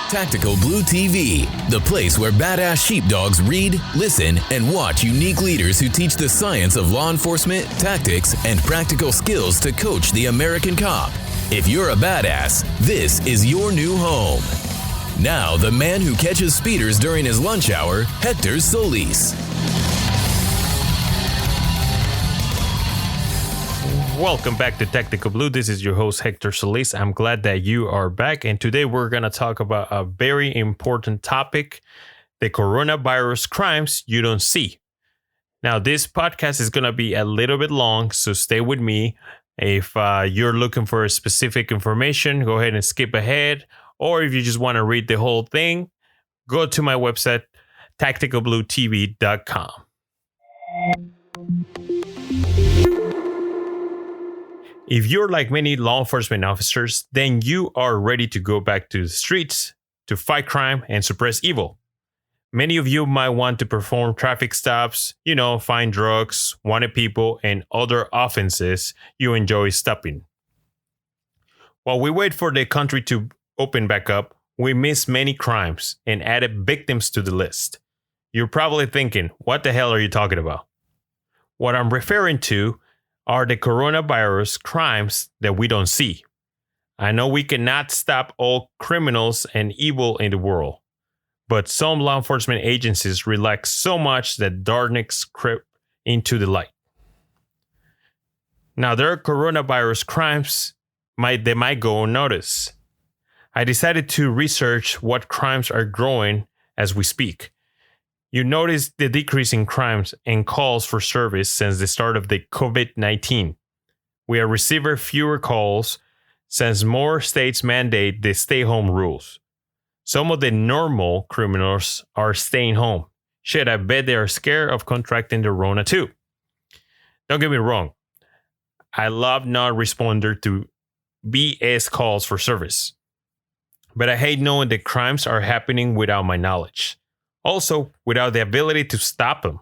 Tactical Blue TV, the place where badass sheepdogs read, listen, and watch unique leaders who teach the science of law enforcement, tactics, and practical skills to coach the American cop. If you're a badass, this is your new home. Now, the man who catches speeders during his lunch hour, Hector Solis. Welcome back to Tactical Blue. This is your host, Hector Solis. I'm glad that you are back. And today we're going to talk about a very important topic, the coronavirus crimes you don't see. Now, this podcast is going to be a little bit long, so stay with me. If you're looking for specific information, go ahead and skip ahead. Or if you just want to read the whole thing, go to my website, tacticalbluetv.com. If you're like many law enforcement officers, then you are ready to go back to the streets to fight crime and suppress evil. Many of you might want to perform traffic stops, find drugs, wanted people, and other offenses you enjoy stopping. While we wait for the country to open back up, we miss many crimes and added victims to the list. You're probably thinking, what the hell are you talking about? What I'm referring to are the coronavirus crimes that we don't see. I know we cannot stop all criminals and evil in the world, but some law enforcement agencies relax so much that darkness creep into the light. Now, there are coronavirus crimes that might go unnoticed. I decided to research what crimes are growing as we speak. You notice the decrease in crimes and calls for service since the start of the COVID-19. We are receiving fewer calls since more states mandate the stay-home rules. Some of the normal criminals are staying home. Shit, I bet they are scared of contracting the Rona too. Don't get me wrong. I love not responding to BS calls for service. But I hate knowing that crimes are happening without my knowledge. Also, without the ability to stop them.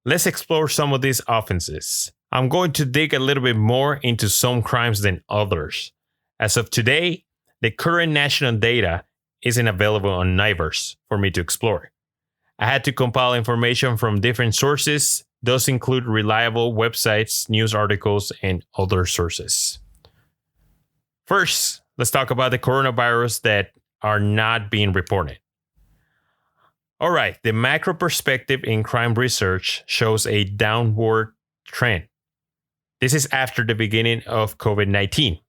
Let's explore some of these offenses. I'm going to dig a little bit more into some crimes than others. As of today, the current national data isn't available on NIVERS for me to explore. I had to compile information from different sources. Those include reliable websites, news articles, and other sources. First, let's talk about the coronavirus that are not being reported. All right, the macro perspective in crime research shows a downward trend. This is after the beginning of COVID-19.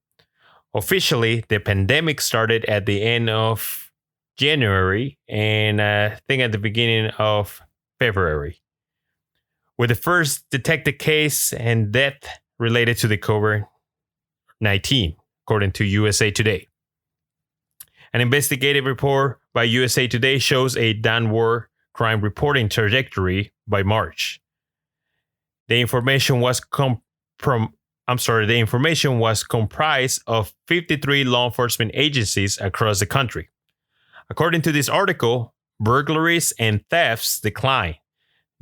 Officially, the pandemic started at the end of January and I think at the beginning of February, with the first detected case and death related to the COVID-19, according to USA Today. An investigative report by USA Today shows a downward crime reporting trajectory by March. The information was comprised of 53 law enforcement agencies across the country. According to this article, burglaries and thefts declined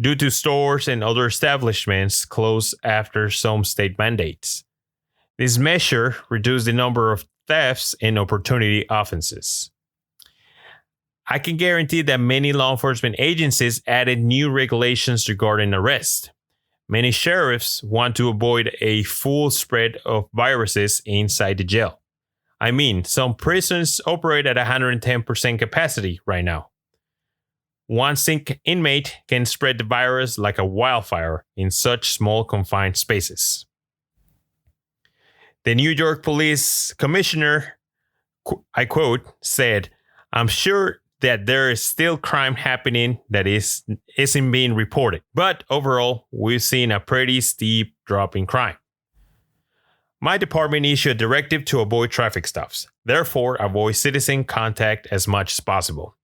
due to stores and other establishments closed after some state mandates. This measure reduced the number of thefts and opportunity offenses. I can guarantee that many law enforcement agencies added new regulations regarding arrest. Many sheriffs want to avoid a full spread of viruses inside the jail. I mean, some prisons operate at 110% capacity right now. One sick inmate can spread the virus like a wildfire in such small confined spaces. The New York Police Commissioner, I quote, said, "I'm sure that there is still crime happening that isn't being reported. But overall, we've seen a pretty steep drop in crime. My department issued a directive to avoid traffic stops. Therefore, avoid citizen contact as much as possible."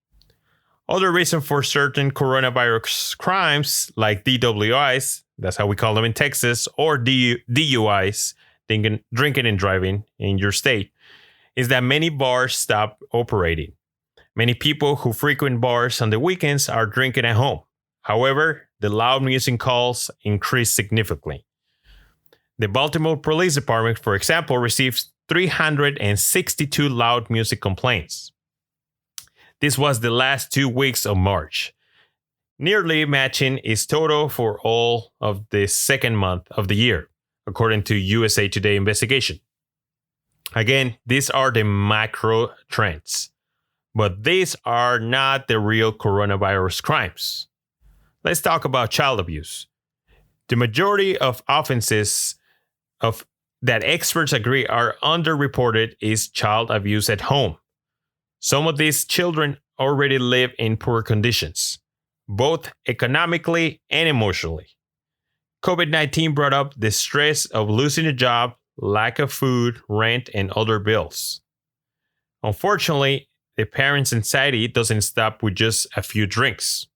Other reason for certain coronavirus crimes like DWIs, that's how we call them in Texas, or DUIs, drinking and driving in your state, is that many bars stop operating. Many people who frequent bars on the weekends are drinking at home. However, the loud music calls increased significantly. The Baltimore Police Department, for example, received 362 loud music complaints. This was the last 2 weeks of March, nearly matching its total for all of the second month of the year, according to USA Today investigation. Again, these are the macro trends, but these are not the real coronavirus crimes. Let's talk about child abuse. The majority of offenses that experts agree are underreported is child abuse at home. Some of these children already live in poor conditions, both economically and emotionally. COVID-19 brought up the stress of losing a job, lack of food, rent, and other bills. Unfortunately, the parents' anxiety doesn't stop with just a few drinks.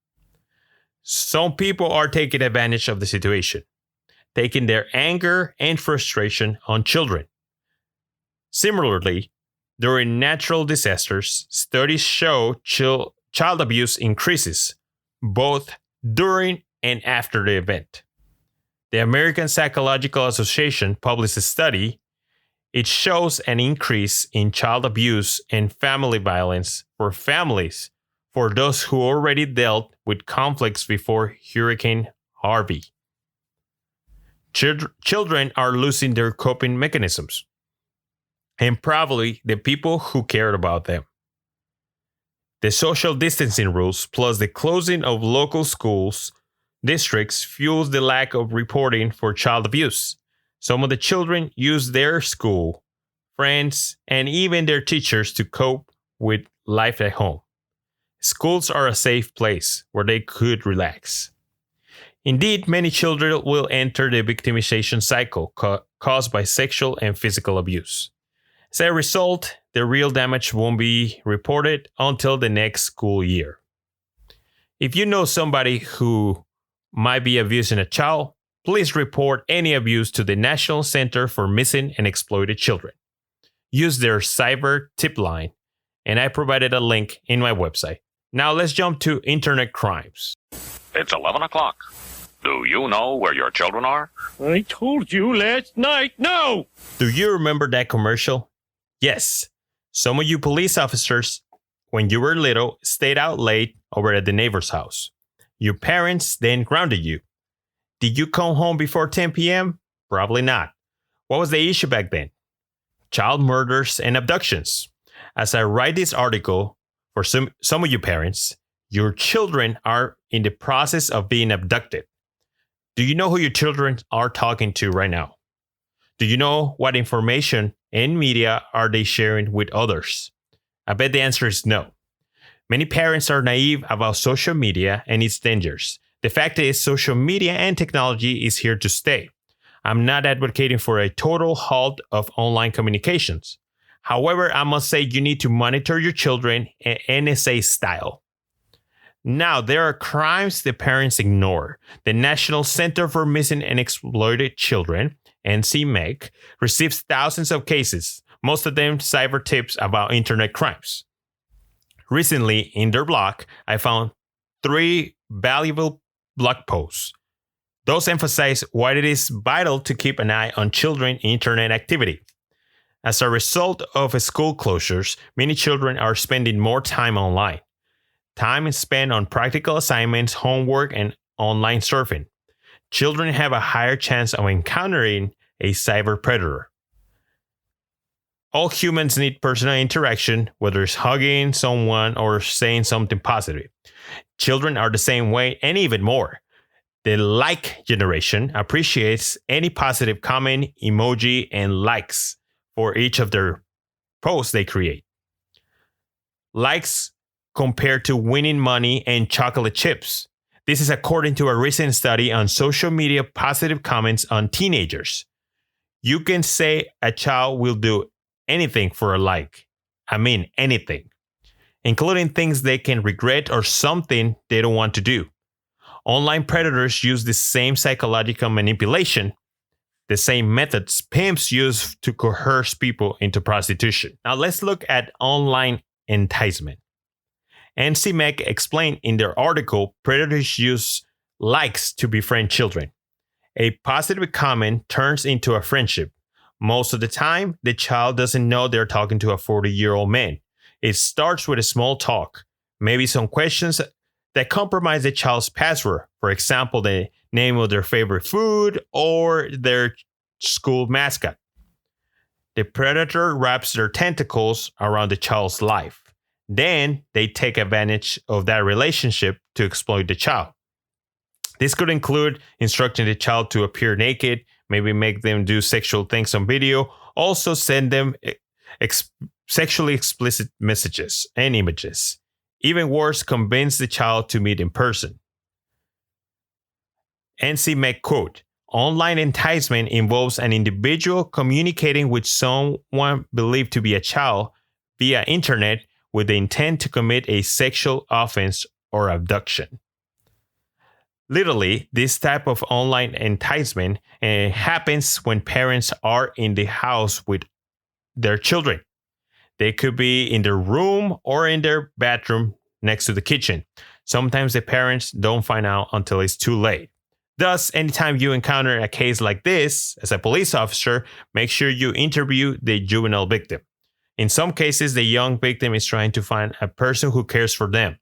Some people are taking advantage of the situation, taking their anger and frustration on children. Similarly, during natural disasters, studies show child abuse increases, both during and after the event. The American Psychological Association published a study. It shows an increase in child abuse and family violence for families for those who already dealt with conflicts before Hurricane Harvey. Children are losing their coping mechanisms, and probably the people who cared about them. The social distancing rules plus the closing of local schools districts fuels the lack of reporting for child abuse. Some of the children use their school, friends, and even their teachers to cope with life at home. Schools are a safe place where they could relax. Indeed, many children will enter the victimization cycle caused by sexual and physical abuse. As a result, the real damage won't be reported until the next school year. If you know somebody who might be abusing a child, please report any abuse to the National Center for Missing and Exploited Children. Use their cyber tip line, and I provided a link in my website. Now let's jump to internet crimes. It's 11 o'clock. Do you know where your children are? I told you last night, no! Do you remember that commercial? Yes. Some of you police officers, when you were little, stayed out late over at the neighbor's house. Your parents then grounded you. Did you come home before 10 p.m.? Probably not. What was the issue back then? Child murders and abductions. As I write this article, for some of you parents, your children are in the process of being abducted. Do you know who your children are talking to right now? Do you know what information and media are they sharing with others? I bet the answer is no. Many parents are naive about social media and its dangers. The fact is, social media and technology is here to stay. I'm not advocating for a total halt of online communications. However, I must say you need to monitor your children in NSA style. Now, there are crimes the parents ignore. The National Center for Missing and Exploited Children, NCMEC, receives thousands of cases, most of them cyber tips about internet crimes. Recently, in their blog, I found 3 valuable blog posts. Those emphasize why it is vital to keep an eye on children's internet activity. As a result of school closures, many children are spending more time online. Time is spent on practical assignments, homework, and online surfing. Children have a higher chance of encountering a cyber predator. All humans need personal interaction, whether it's hugging someone or saying something positive. Children are the same way and even more. The like generation appreciates any positive comment, emoji, and likes for each of their posts they create. Likes compared to winning money and chocolate chips. This is according to a recent study on social media positive comments on teenagers. You can say a child will do anything for a like. I mean anything, including things they can regret or something they don't want to do. Online predators use the same psychological manipulation, the same methods pimps use to coerce people into prostitution. Now let's look at online enticement. NCMEC explained in their article, predators use likes to befriend children. A positive comment turns into a friendship. Most of the time, the child doesn't know they're talking to a 40-year-old man. It starts with a small talk. Maybe some questions that compromise the child's password. For example, the name of their favorite food or their school mascot. The predator wraps their tentacles around the child's life. Then they take advantage of that relationship to exploit the child. This could include instructing the child to appear naked, maybe make them do sexual things on video, also send them sexually explicit messages and images. Even worse, convince the child to meet in person. NC Meg quote, online enticement involves an individual communicating with someone believed to be a child via internet with the intent to commit a sexual offense or abduction. Literally, this type of online enticement happens when parents are in the house with their children. They could be in their room or in their bathroom next to the kitchen. Sometimes the parents don't find out until it's too late. Thus, anytime you encounter a case like this, as a police officer, make sure you interview the juvenile victim. In some cases, the young victim is trying to find a person who cares for them.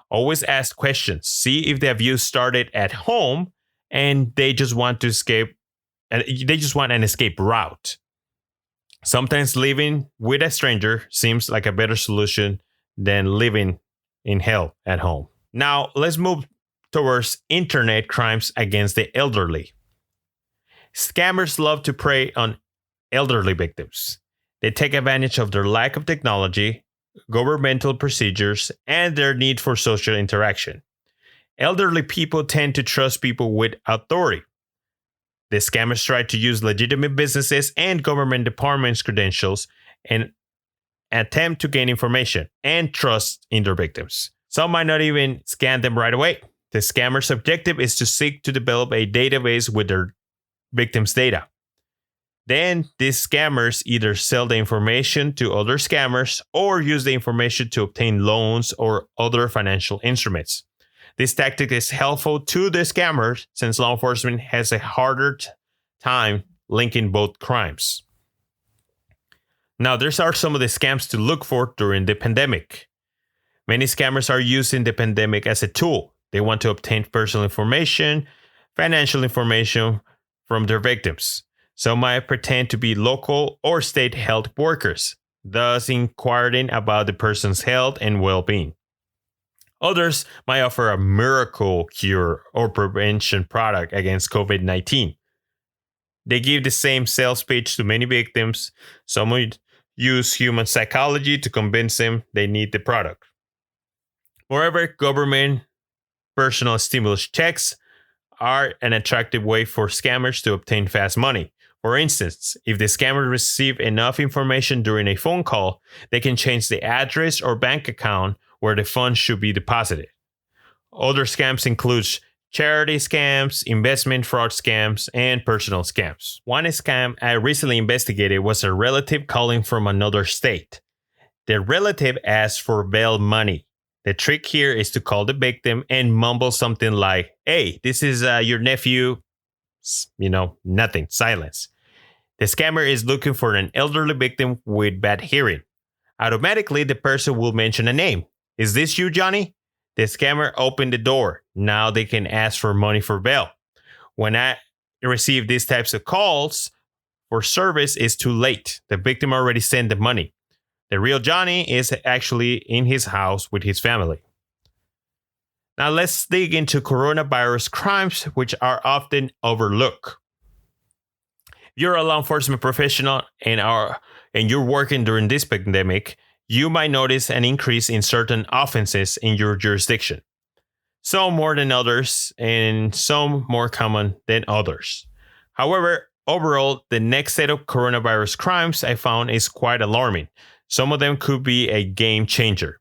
Always ask questions. See if the abuse started at home and they just want to escape. They just want an escape route. Sometimes living with a stranger seems like a better solution than living in hell at home. Now, let's move towards internet crimes against the elderly. Scammers love to prey on elderly victims. They take advantage of their lack of technology, governmental procedures, and their need for social interaction. Elderly people tend to trust people with authority. The scammers try to use legitimate businesses and government departments' credentials and attempt to gain information and trust in their victims. Some might not even scan them right away. The scammer's objective is to seek to develop a database with their victims' data. Then these scammers either sell the information to other scammers or use the information to obtain loans or other financial instruments. This tactic is helpful to the scammers since law enforcement has a harder time linking both crimes. Now, these are some of the scams to look for during the pandemic. Many scammers are using the pandemic as a tool. They want to obtain personal information, financial information from their victims. Some might pretend to be local or state health workers, thus inquiring about the person's health and well-being. Others might offer a miracle cure or prevention product against COVID-19. They give the same sales pitch to many victims. Some would use human psychology to convince them they need the product. Moreover, government personal stimulus checks are an attractive way for scammers to obtain fast money. For instance, if the scammer receives enough information during a phone call, they can change the address or bank account where the funds should be deposited. Other scams include charity scams, investment fraud scams, and personal scams. One scam I recently investigated was a relative calling from another state. The relative asked for bail money. The trick here is to call the victim and mumble something like, "Hey, this is your nephew," nothing, silence. The scammer is looking for an elderly victim with bad hearing. Automatically, the person will mention a name. "Is this you, Johnny?" The scammer opened the door. Now they can ask for money for bail. When I receive these types of calls for service, it's too late. The victim already sent the money. The real Johnny is actually in his house with his family. Now let's dig into coronavirus crimes, which are often overlooked. If you're a law enforcement professional and you're working during this pandemic, you might notice an increase in certain offenses in your jurisdiction. Some more than others, and some more common than others. However, overall, the next set of coronavirus crimes I found is quite alarming. Some of them could be a game changer.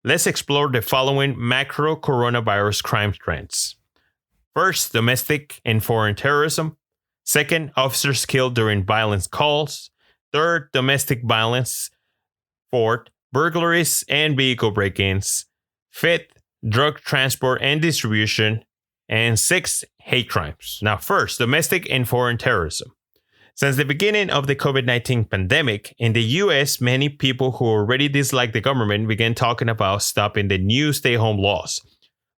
Let's explore the following macro coronavirus crime trends. First, domestic and foreign terrorism. Second, officers killed during violence calls. Third, domestic violence. Fourth, burglaries and vehicle break-ins. Fifth, drug transport and distribution. And sixth, hate crimes. Now first, domestic and foreign terrorism. Since the beginning of the COVID-19 pandemic, in the US, many people who already dislike the government began talking about stopping the new stay-home laws.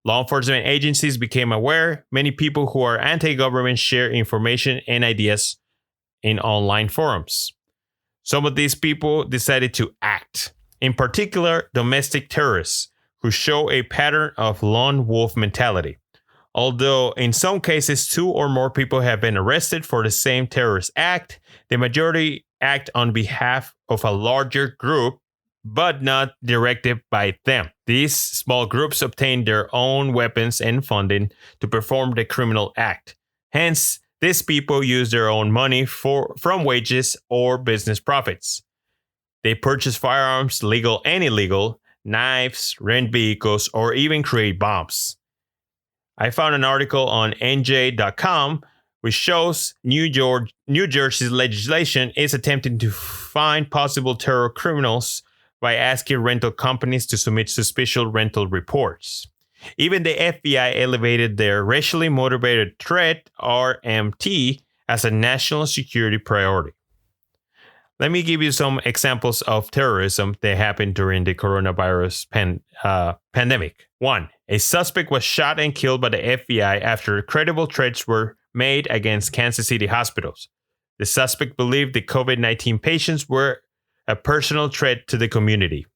Law enforcement agencies became aware. Many people who are anti-government share information and ideas in online forums. Some of these people decided to act. In particular, domestic terrorists who show a pattern of lone wolf mentality. Although in some cases 2 or more people have been arrested for the same terrorist act, the majority act on behalf of a larger group, but not directed by them. These small groups obtain their own weapons and funding to perform the criminal act. Hence, these people use their own money from wages or business profits. They purchase firearms, legal and illegal, knives, rent vehicles, or even create bombs. I found an article on NJ.com which shows New Jersey's legislation is attempting to find possible terror criminals by asking rental companies to submit suspicious rental reports. Even the FBI elevated their racially motivated threat, RMT, as a national security priority. Let me give you some examples of terrorism that happened during the coronavirus pandemic. 1. A suspect was shot and killed by the FBI after credible threats were made against Kansas City hospitals. The suspect believed the COVID-19 patients were a personal threat to the community.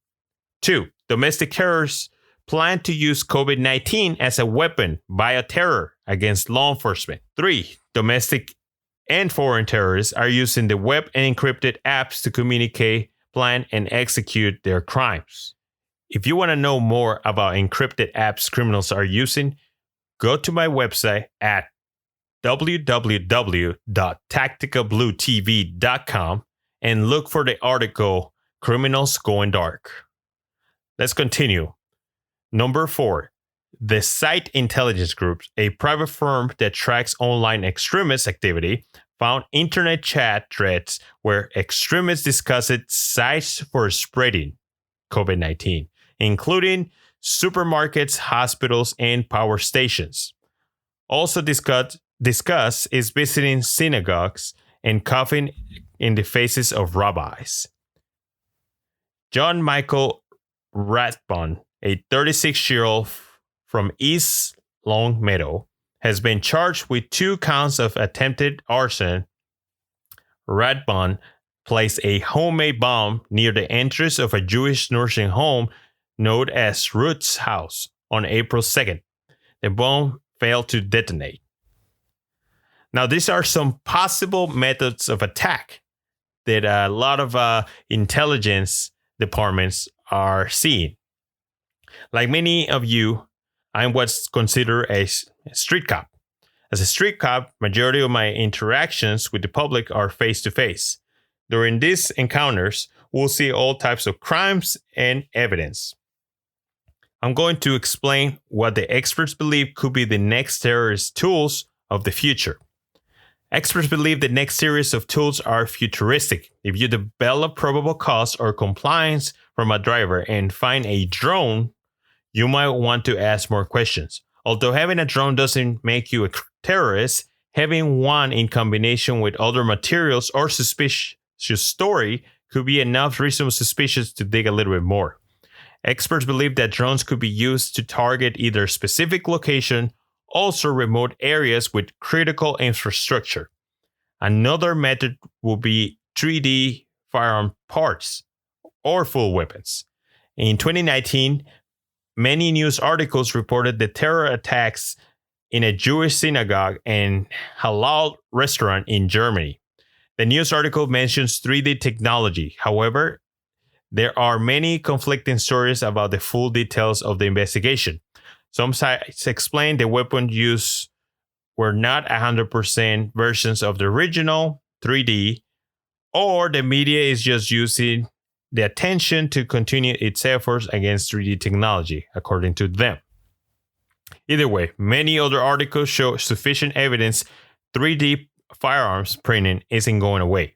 2. Domestic terrorists planned to use COVID-19 as a weapon, bioterror, against law enforcement. 3. Domestic and foreign terrorists are using the web and encrypted apps to communicate, plan, and execute their crimes. If you want to know more about encrypted apps criminals are using, go to my website at www.tacticalbluetv.com and look for the article Criminals Going Dark. Let's continue. Number 4. The Site Intelligence Group, a private firm that tracks online extremist activity, found internet chat threads where extremists discussed sites for spreading COVID-19, including supermarkets, hospitals, and power stations. Also discuss is visiting synagogues and coughing in the faces of rabbis. John Michael Rathbun, a 36-year-old from East Longmeadow, has been charged with 2 counts of attempted arson. Rathbun placed a homemade bomb near the entrance of a Jewish nursing home known as Ruth's House on April 2nd. The bomb failed to detonate. Now, these are some possible methods of attack that a lot of intelligence departments are seeing. Like many of you, I'm what's considered a street cop. As a street cop, majority of my interactions with the public are face-to-face. During these encounters, we'll see all types of crimes and evidence. I'm going to explain what the experts believe could be the next terrorist tools of the future. Experts believe the next series of tools are futuristic. If you develop probable cause or compliance from a driver and find a drone, you might want to ask more questions. Although having a drone doesn't make you a terrorist, having one in combination with other materials or suspicious story could be enough reasonable suspicions to dig a little bit more. Experts believe that drones could be used to target either specific location, also remote areas with critical infrastructure. Another method will be 3D firearm parts or full weapons. In 2019, many news articles reported the terror attacks in a Jewish synagogue and halal restaurant in Germany. The news article mentions 3D technology. However, there are many conflicting stories about the full details of the investigation. Some sites explain the weapon used were not 100% versions of the original 3D, or the media is just using the attention to continue its efforts against 3D technology, according to them. Either way, many other articles show sufficient evidence 3D firearms printing isn't going away.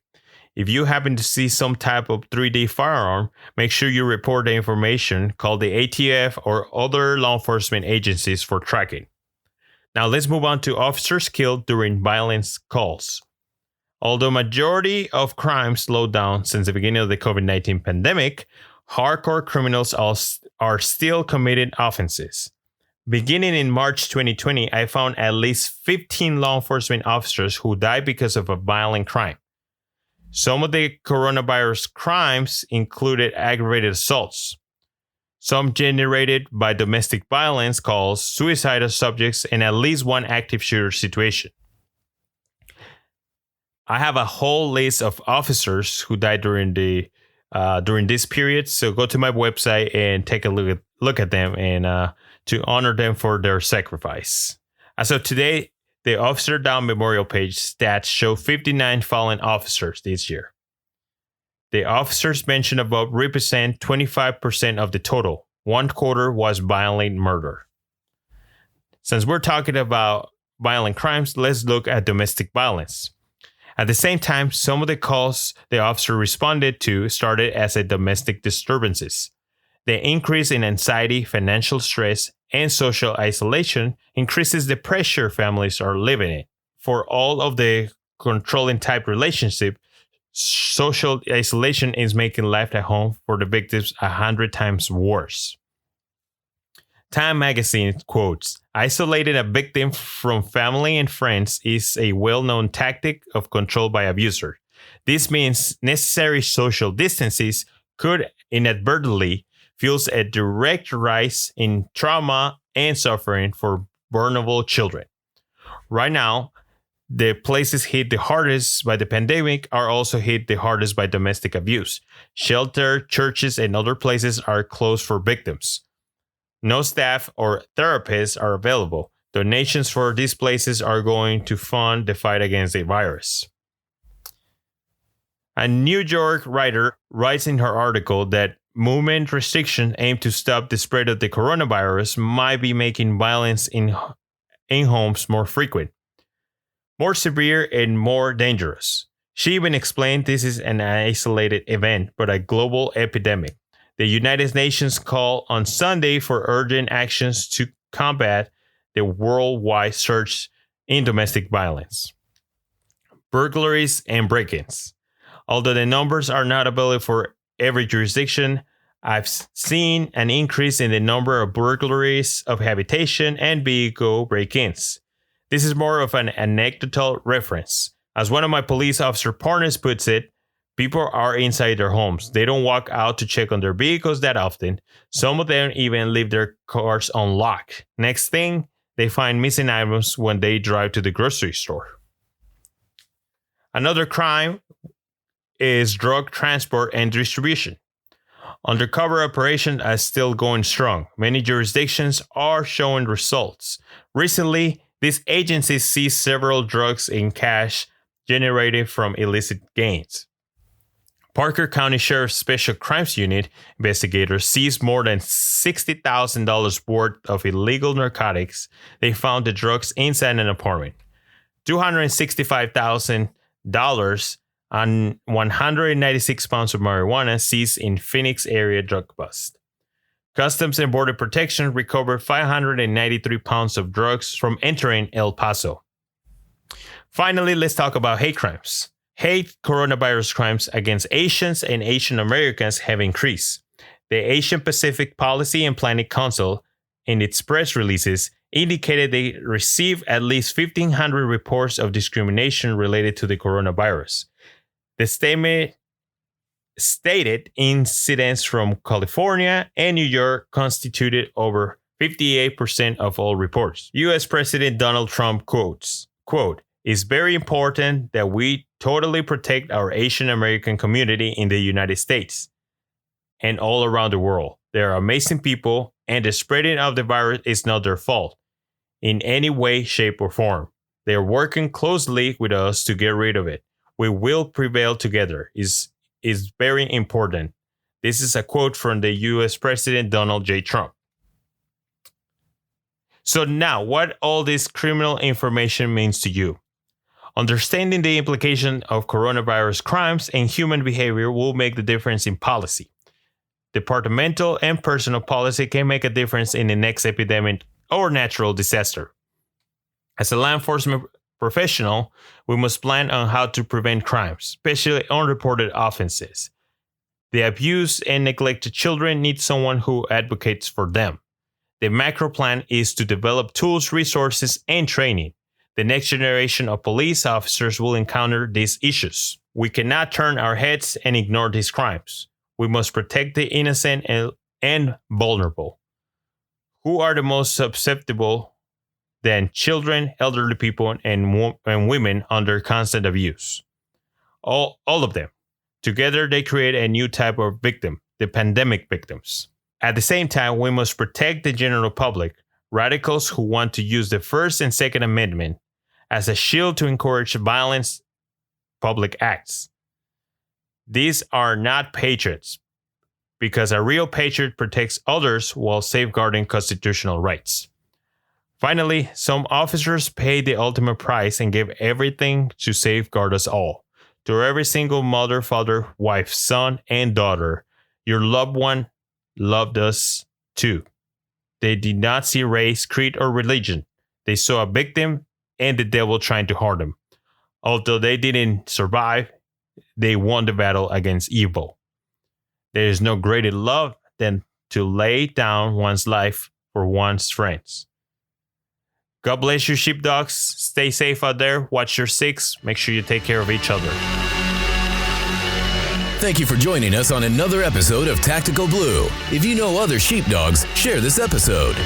If you happen to see some type of 3D firearm, make sure you report the information, call the ATF or other law enforcement agencies for tracking. Now let's move on to officers killed during violence calls. Although majority of crimes slowed down since the beginning of the COVID-19 pandemic, hardcore criminals are still committing offenses. Beginning in March 2020, I found at least 15 law enforcement officers who died because of a violent crime. Some of the coronavirus crimes included aggravated assaults, some generated by domestic violence calls, suicidal subjects, and at least one active shooter situation. I have a whole list of officers who died during this period, so go to my website and take a look at them and to honor them for their sacrifice. As of today, the Officer Down Memorial page stats show 59 fallen officers this year. The officers mentioned above represent 25% of the total. 1/4 was violent murder. Since we're talking about violent crimes, let's look at domestic violence. At the same time, some of the calls the officer responded to started as domestic disturbances. The increase in anxiety, financial stress, and social isolation increases the pressure families are living in. For all of the controlling type relationship, social isolation is making life at home for the victims 100 times worse. Time magazine quotes, "Isolating a victim from family and friends is a well-known tactic of control by abusers. This means necessary social distances could inadvertently fuel a direct rise in trauma and suffering for vulnerable children." Right now, the places hit the hardest by the pandemic are also hit the hardest by domestic abuse. Shelter, churches, and other places are closed for victims. No staff or therapists are available. Donations for these places are going to fund the fight against the virus. A New York writer writes in her article that movement restrictions aimed to stop the spread of the coronavirus might be making violence in homes more frequent, more severe, and more dangerous. She even explained this is an isolated event, but a global epidemic. The United Nations called on Sunday for urgent actions to combat the worldwide surge in domestic violence, burglaries, and break-ins. Although the numbers are not available for every jurisdiction, I've seen an increase in the number of burglaries of habitation and vehicle break-ins. This is more of an anecdotal reference. As one of my police officer partners puts it, people are inside their homes. They don't walk out to check on their vehicles that often. Some of them even leave their cars unlocked. Next thing, they find missing items when they drive to the grocery store. Another crime is drug transport and distribution. Undercover operations are still going strong. Many jurisdictions are showing results. Recently, these agencies seized several drugs in cash generated from illicit gains. Parker County Sheriff's Special Crimes Unit investigators seized more than $60,000 worth of illegal narcotics. They found the drugs inside an apartment. $265,000 and 196 pounds of marijuana seized in Phoenix area drug bust. Customs and Border Protection recovered 593 pounds of drugs from entering El Paso. Finally, let's talk about hate crimes. Hate coronavirus crimes against Asians and Asian Americans have increased. The Asian Pacific Policy and Planning Council, in its press releases, indicated they received at least 1,500 reports of discrimination related to the coronavirus. The statement stated incidents from California and New York constituted over 58% of all reports. U.S. President Donald Trump quotes, quote, "It's very important that we totally protect our Asian American community in the United States and all around the world. They are amazing people, and the spreading of the virus is not their fault in any way, shape, or form. They are working closely with us to get rid of it. We will prevail together. Is very important." This is a quote from the U.S. President Donald J. Trump. So now, what all this criminal information means to you? Understanding the implication of coronavirus crimes and human behavior will make the difference in policy. Departmental and personal policy can make a difference in the next epidemic or natural disaster. As a law enforcement professional, we must plan on how to prevent crimes, especially unreported offenses. The abused and neglected children need someone who advocates for them. The macro plan is to develop tools, resources, and training. The next generation of police officers will encounter these issues. We cannot turn our heads and ignore these crimes. We must protect the innocent and vulnerable. Who are the most susceptible? Then children, elderly people, and women under constant abuse. All of them. Together, they create a new type of victim, the pandemic victims. At the same time, we must protect the general public, radicals who want to use the First and Second Amendment as a shield to encourage violent public acts. These are not patriots, because a real patriot protects others while safeguarding constitutional rights. Finally, some officers pay the ultimate price and give everything to safeguard us all. To every single mother, father, wife, son, and daughter, your loved one loved us too. They did not see race, creed, or religion. They saw a victim and the devil trying to harm them. Although they didn't survive, they won the battle against evil. There is no greater love than to lay down one's life for one's friends. God bless you, sheepdogs. Stay safe out there. Watch your six. Make sure you take care of each other. Thank you for joining us on another episode of Tactical Blue. If you know other sheepdogs, share this episode.